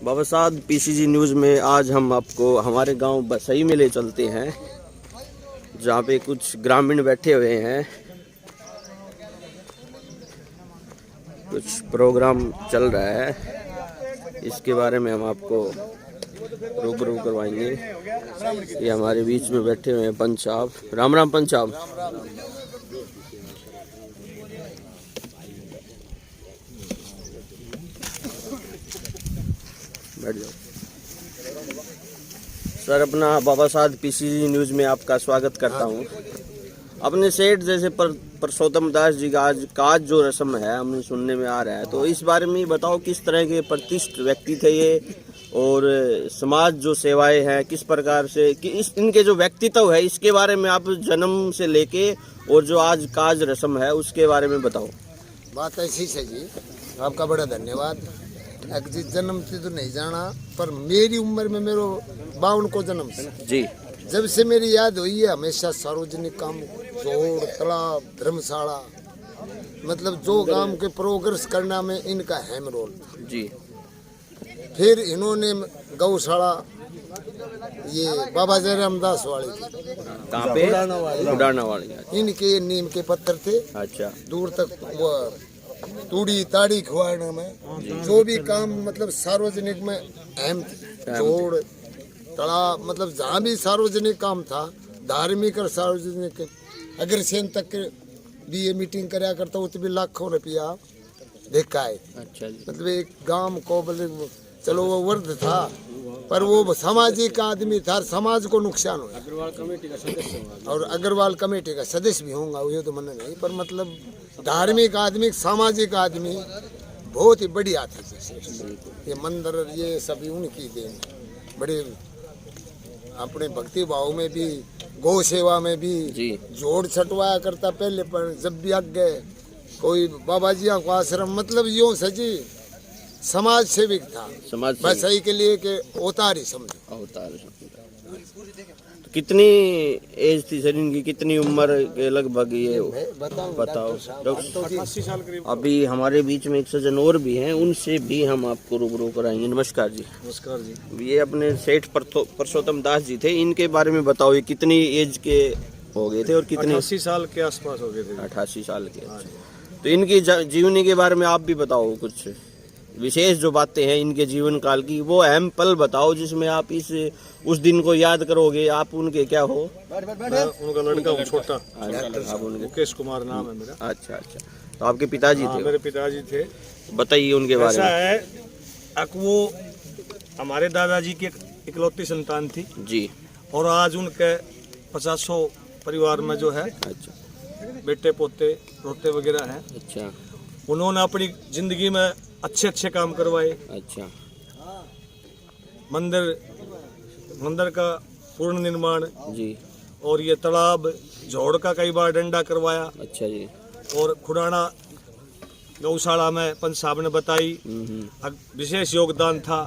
बाबा साहब PCG news में आज हम आपको हमारे गांव बसई में ले चलते हैं, जहां पे कुछ ग्रामीण बैठे हुए हैं। कुछ प्रोग्राम चल रहा है, इसके बारे में हम आपको रूबरू करवाएंगे। ये हमारे बीच में बैठे हुए हैं पंच साहब। राम राम पंच साहब। बैठ जाओ सर। अपना बाबा साहब पीसीजी न्यूज़ में आपका स्वागत करता हूँ। अपने सेठ जैसे परसोत्तम दास जी का आज जो रस्म है हमें सुनने में आ रहा है, तो इस बारे में बताओ किस तरह के प्रतिष्ठित व्यक्ति थे ये, और समाज जो सेवाएं हैं किस प्रकार से कि इनके जो व्यक्तित्व है इसके बारे में आप जन्म से लेके और जो आज काज रस्म है उसके बारे में बताओ। बात ऐसी है जी, आपका बड़ा धन्यवाद। जी जन्म से तो नहीं जाना, पर मेरी उम्र में मेरे 52 को जन्म से जी, जब से मेरी याद हुई है हमेशा सार्वजनिक काम, जोड़, तालाब, धर्मशाला, मतलब जो काम के प्रोग्रेस करना में इनका अहम रोल जी। फिर इन्होंने गौशाला ये बाबा जयराम दास वाली थी, कहाँ पे? उड़ाना वाली। इनके नीम के पत्थर थे। अच्छा। दूर तक वो तूड़ी ताड़ी खुआना में जो भी काम मतलब सार्वजनिक में अहम थे। जोड़, तालाब, मतलब जहाँ भी सार्वजनिक काम था, धार्मिक और सार्वजनिक, अग्रसेन तक भी ये मीटिंग कराया करता, उसमें भी लाखों रुपया देखा है। अच्छा जी। मतलब एक गांव को चलो वो वर्द था, पर वो सामाजिक आदमी था, समाज को नुकसान हुआ। अग्रवाल कमेटी का सदस्य और अग्रवाल कमेटी का सदस्य भी होगा, ये तो मन नहीं, पर मतलब धार्मिक आदमी, सामाजिक आदमी बहुत ही बढ़िया था। ये मंदिर और ये सभी उनकी देन, बड़े अपने भक्ति भाव में भी, गौ सेवा में भी जी। जोड़ छटवाया करता पहले, पर जब भी आगे कोई बाबा जी को आश्रम, मतलब यूं सजी समाज सेविक था, समाज बस सही के लिए के अवतार ही समझो। अवतार। तो कितनी एज थी सर इनकी, कितनी उम्र के लगभग ये बताओ? डॉक्टर 80 साल करीब। अभी हमारे बीच में एक सज्जन और भी हैं, उनसे भी हम आपको रूबरू कराएंगे। नमस्कार जी। नमस्कार जी। ये अपने सेठ परसोत्तम दास जी थे, इनके बारे में बताओ, ये कितनी एज के हो गए थे और कितने? 88 साल के आसपास हो गए थे। 88 साल के। तो इनकी जीवनी के बारे में आप भी बताओ, कुछ विशेष जो बातें हैं इनके जीवन काल की, वो अहम पल बताओ जिसमें आप उस दिन को याद करोगे। आप उनके क्या हो? मैं उनका लड़का हूँ, छोटा। आप उनके मुकेश कुमार नाम है मेरा। अच्छा अच्छा। तो आपके पिताजी थे? मेरे पिताजी थे। बताइए उनके बारे में। ऐसा है, वो हमारे दादाजी की इकलौती संतान थी जी। और आज उनके 50 परिवार में जो है, अच्छा, बेटे पोते रोते वगैरह हैं। अच्छा। उन्होंने अपनी जिंदगी में अच्छे अच्छे काम करवाए। अच्छा। मंदिर का पूर्ण निर्माण जी। और ये तालाब जोड़ का कई बार डंडा करवाया। अच्छा जी। और खुडाना गौशाला में पंच साहब ने बताई विशेष योगदान था।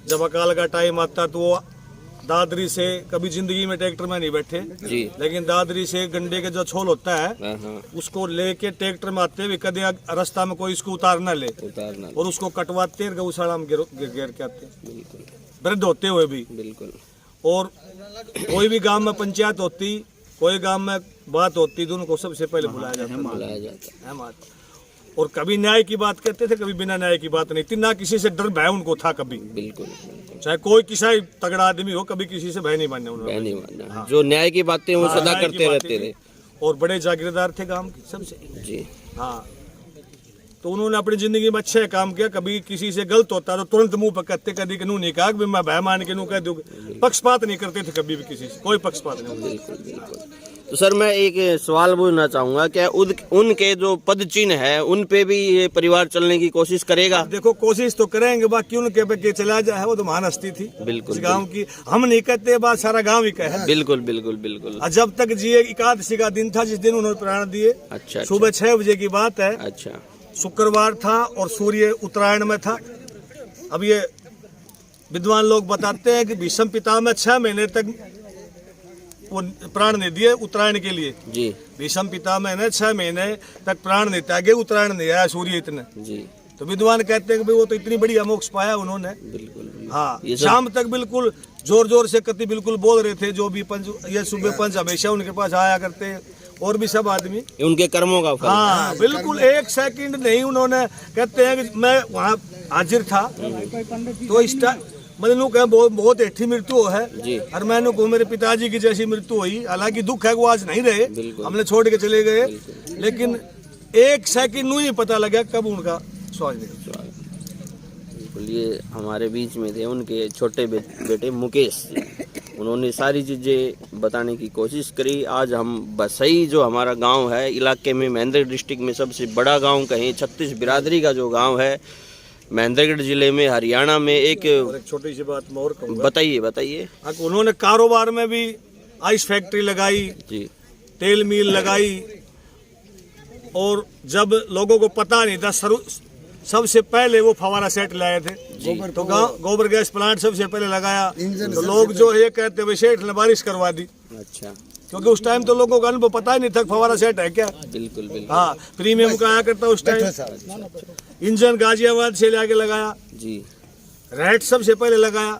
जब अकाल का टाइम आता तो वो दादरी से, कभी जिंदगी में ट्रैक्टर में नहीं बैठे जी, लेकिन दादरी से गंडे के जो छोल होता है उसको लेके ट्रैक्टर में आते हुए, कदे रास्ता में कोई इसको उतारना ले, और उसको कटवाते गौशाला में घेर के आते, वृद्ध होते हुए भी। बिल्कुल। और कोई भी गांव में पंचायत होती, कोई गांव में बात होती, तो उनको सबसे पहले बुलाया जाता। और कभी न्याय की बात करते थे, कभी बिना न्याय की बात नहीं थी, ना किसी से डर भय उनको था कभी। बिल्कुल। चाहे कोई किसी तगड़ा आदमी हो, कभी किसी से भय नहीं मानने उन्होंने। हाँ। जो न्याय की बातें वो सदा करते रहते थे। और बड़े जागीरदार थे गांव के सबसे जी। हाँ, तो उन्होंने अपनी जिंदगी में अच्छे काम किया। कभी किसी से गलत होता तो तुरंत मुंह पर कहते, कभी नू नहीं कहा मैं भय मान के नू कह दूं। पक्षपात नहीं करते थे कभी भी, किसी से कोई पक्षपात नहीं। बिल्कुल बिल्कुल। तो सर मैं एक सवाल पूछना चाहूंगा, क्या उनके जो पद चिन्ह है उन पे भी ये परिवार चलने की कोशिश करेगा? देखो, कोशिश तो करेंगे, बाकी उनके पे चला जाए, वो तो महान हस्ती थी। बिल्कुल। गांव की हम नहीं कहते, बात सारा गांव ही कहे। बिल्कुल बिल्कुल बिल्कुल। जब तक जिए, एकादशी का दिन था जिस दिन उन्होंने प्राण दिए। अच्छा। सुबह 6 बजे की बात है। अच्छा। शुक्रवार था और सूर्य उत्तरायण में था। अब ये विद्वान लोग बताते हैं कि भीष्म पितामह 6 महीने तक वो प्राण नहीं दिए उत्तरायण के लिए जी। भीष्म पितामह ने 6 महीने तक प्राण नहीं त्यागे, उत्तरायण नहीं आया सूर्य इतने जी। तो विद्वान कहते हैं कि भाई वो तो इतनी बड़ी मोक्ष पाया उन्होंने। बिल्कुल। हाँ, ये सब शाम तक बिल्कुल जोर जोर से कति बिल्कुल बोल रहे थे, जो भी पंच ये सुबह पंच हमेशा उनके पास आया करते, और भी सब आदमी। ये उनके कर्मों का फल। हाँ बिल्कुल, एक सेकंड नहीं उन्होंने, कहते हैं कि मैं वहाँ हाजिर था तो इस मतलब कहा बहुत ऐठी मृत्यु है जी। और मैंने को मेरे पिताजी की जैसी मृत्यु हुई, हालांकि दुख है वो आज नहीं रहे, हमने छोड़ के चले गए, लेकिन एक सेकंड नहीं पता लगा कब उनका श्वास निकला। बिल्कुल, ये हमारे बीच में थे उनके छोटे बेटे मुकेश जी। उन्होंने सारी चीज़ें बताने की कोशिश करी। आज हम बसई जो हमारा गांव है इलाके में, महेंद्रगढ़ डिस्ट्रिक्ट में सबसे बड़ा गांव कहें, 36 बिरादरी का जो गांव है महेंद्रगढ़ जिले में, हरियाणा में। एक छोटी सी बात मैं और कहूँगा। बताइए बताइए। उन्होंने कारोबार में भी आइस फैक्ट्री लगाई जी, तेल मिल लगाई, और जब लोगों को पता नहीं था सबसे पहले वो फवारा सेट लाए थे, तो गोबर गैस प्लांट सबसे पहले लगाया। तो लोग जो है कहते हैं सेठ ने बारिश करवा दी। अच्छा, क्योंकि उस टाइम तो लोगों का अनुभव पता ही नहीं था फवारा सेट है क्या। बिल्कुल बिल्कुल। हाँ, प्रीमियम का आया करता उस टाइम। इंजन गाजियाबाद से लाके लगाया जी। रैट सबसे पहले लगाया,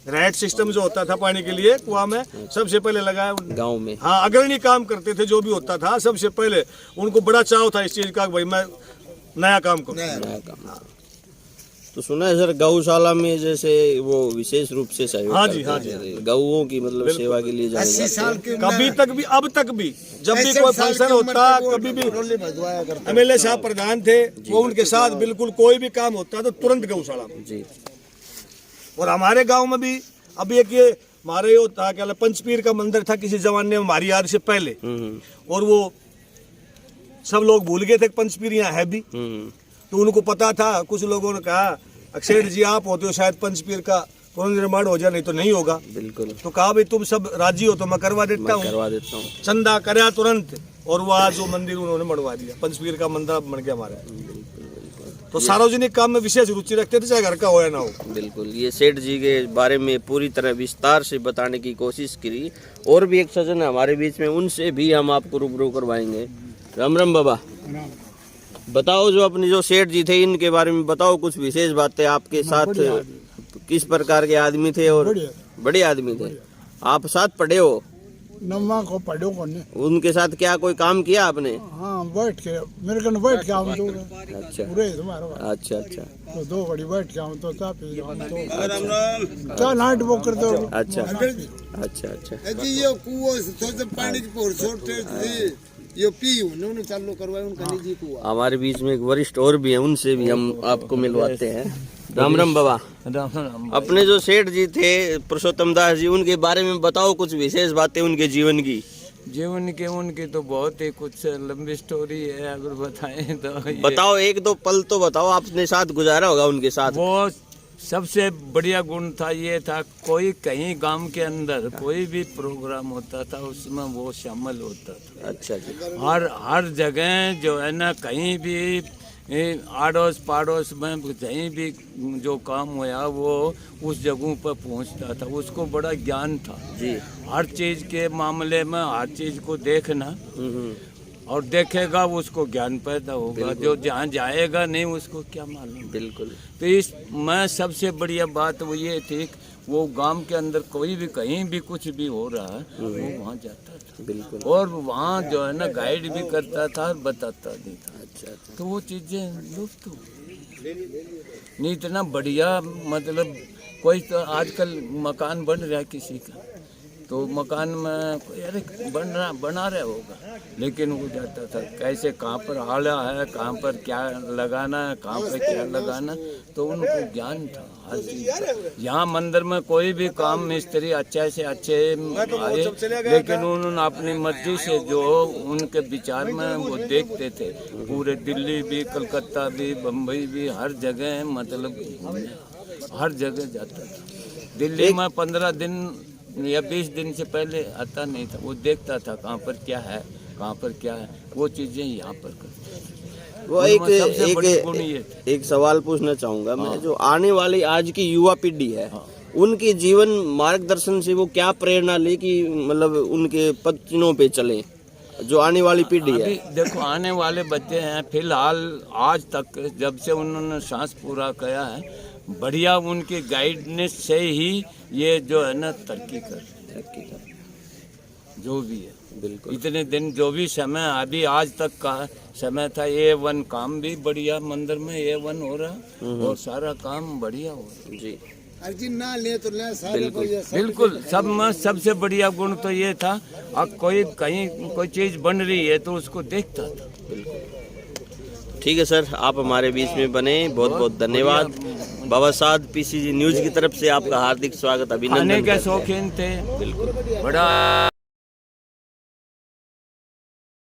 रैट सिस्टम जो होता था पानी के लिए कुआं में, सबसे पहले लगाया गांव में। हाँ, अग्रणी काम करते थे जो भी होता था, सबसे पहले उनको बड़ा चाव था इस चीज का, भाई मैं नया काम करूं। नया काम। तो सुना है सर गौशाला में जैसे वो विशेष रूप से सहयोग हाँ जी, करते हैं। गौओं की मतलब सेवा के लिए जाने 80 साल जाते के कभी तक भी, अब तक भी, जब भी कोई फंक्शन होता, कभी भी MLA साहब प्रधान थे, वो उनके साथ बिल्कुल कोई भी काम होता तो तुरंत गौशाला में जी। और हमारे गांव में भी अभी एक ये हमारे होता क्या पंचपीर का मंदिर था किसी जमाने में हमारी याद से पहले, और वो सब लोग भूल गए थे पंचपीर यहाँ है भी। तो उनको पता था, कुछ लोगों ने कहा अक्षय जी आप होते हो शायद पंचपीर का पुनर्निर्माण हो जाए, नहीं तो नहीं होगा। बिल्कुल। तो कहा भाई तुम सब राजी हो तो मैं करवा देता हूँ। चंदा कराया तुरंत, और वो आज वो मंदिर उन्होंने बनवा दिया, पंचपीर का मंदिर बन गया हमारा। तो सार्वजनिक काम में विशेष रुचि रखते थे, चाहे घर का हो या ना हो। बिल्कुल, ये सेठ जी के बारे में पूरी तरह विस्तार से बताने की कोशिश करी। और भी एक सज्जन है हमारे बीच में, उनसे भी हम आपको रूबरू करवाएंगे। राम राम बाबा, बताओ जो अपने जो सेठ जी थे इनके बारे में बताओ कुछ विशेष बातें। आपके साथ किस प्रकार के आदमी थे? और बड़े आदमी थे। आप साथ पढ़े हो? नम्मा को पढ़ो कोने। उनके साथ क्या कोई काम किया आपने? हाँ, बैठ के मेरे कन बैठ के आऊँ तो। अच्छा पूरे तुम्हारा। अच्छा अच्छा। तो दो घड़ी बैठ के आऊँ तो ता पी जाऊँ तो। क्या नाइट वॉक करते हो? अच्छा अच्छा अच्छा। जी ये कुओं से थोड़ा पानी की पोर छोटे थे, ये पी उन्होंने चालू करवाया उनका निजी कुआं। हमारे बीच में एक वरिष्ठ और भी है, उनसे भी हम आपको मिलवाते हैं। राम राम बाबा। राम राम। अपने जो सेठ जी थे पुरुषोत्तम दास जी, उनके बारे में बताओ कुछ विशेष बातें उनके जीवन की। जीवन के उनकी तो बहुत ही कुछ लंबी स्टोरी है, अगर बताएं तो बताओ, एक दो पल तो बताओ, आपने साथ गुजारा होगा उनके साथ। वो सबसे बढ़िया गुण था ये था, कोई कहीं गांव के अंदर कोई भी प्रोग्राम होता था उसमें वो शामिल होता था। अच्छा जी। हर जगह जो है ना, कहीं भी आड़ोस पड़ोस में कहीं भी जो काम हुआ वो उस जगहों पर पहुंचता था। उसको बड़ा ज्ञान था जी। हर चीज के मामले में, हर चीज को देखना, और देखेगा उसको ज्ञान पैदा होगा। जो जहाँ जाएगा नहीं उसको क्या मालूम। बिल्कुल। तो इस में सबसे बढ़िया बात वो ये थी, वो गांव के अंदर कोई भी कहीं भी कुछ भी हो रहा है वो वहाँ जाता था। बिल्कुल। और वहाँ जो है ना गाइड भी करता था, बताता भी था। अच्छा अच्छा। तो वो चीजें लुप्त हो नहीं, इतना बढ़िया मतलब कोई तो आजकल मकान बन रहा है किसी का, तो मकान में कोई अरे बना रहा होगा, लेकिन वो जाता था कैसे कहाँ पर आला है, कहाँ पर क्या लगाना है, कहाँ पर क्या लगाना, तो उनको ज्ञान था हर चीज का। यहाँ मंदिर में कोई भी काम मिस्त्री अच्छे से अच्छे आए, लेकिन उन्होंने अपनी मर्जी से जो उनके विचार में वो देखते थे, पूरे दिल्ली भी, कलकत्ता भी, बम्बई भी, हर जगह मतलब हर जगह जाता था। दिल्ली में 15 दिन या 20 दिन से पहले आता नहीं था, वो देखता था कहाँ पर क्या है, कहाँ पर क्या है, वो चीजें यहाँ पर करते। वो एक सवाल पूछना चाहूंगा मैं, जो आने वाली आज की युवा पीढ़ी है, उनके जीवन मार्गदर्शन से वो क्या प्रेरणा ले कि मतलब उनके पत्तियों पे चले? जो आने वाली पीढ़ी है। अभी देखो आने वाले बच्चे हैं, फिलहाल आज तक जब से उन्होंने सांस पूरा किया है, बढ़िया उनकी गाइडनेस से ही ये जो है ना तरक्की कर रहे हैं। जो भी है बिल्कुल इतने दिन जो भी समय अभी आज तक का समय था, A1 काम भी बढ़िया मंदिर में A1 हो रहा और सारा काम बढ़िया हो रहा। जी ना ले तो ले सारे को ये बिल्कुल सब में सबसे बढ़िया गुण तो ये था, अब कोई कहीं कोई चीज बन रही है तो उसको देखता था। ठीक है सर, आप हमारे बीच में बने, बहुत बहुत धन्यवाद। बाबा साहब PCG न्यूज की तरफ से आपका हार्दिक स्वागत, खाने अभिनंदन के करते हैं। शौकीन थे, बिल्कुल बड़ा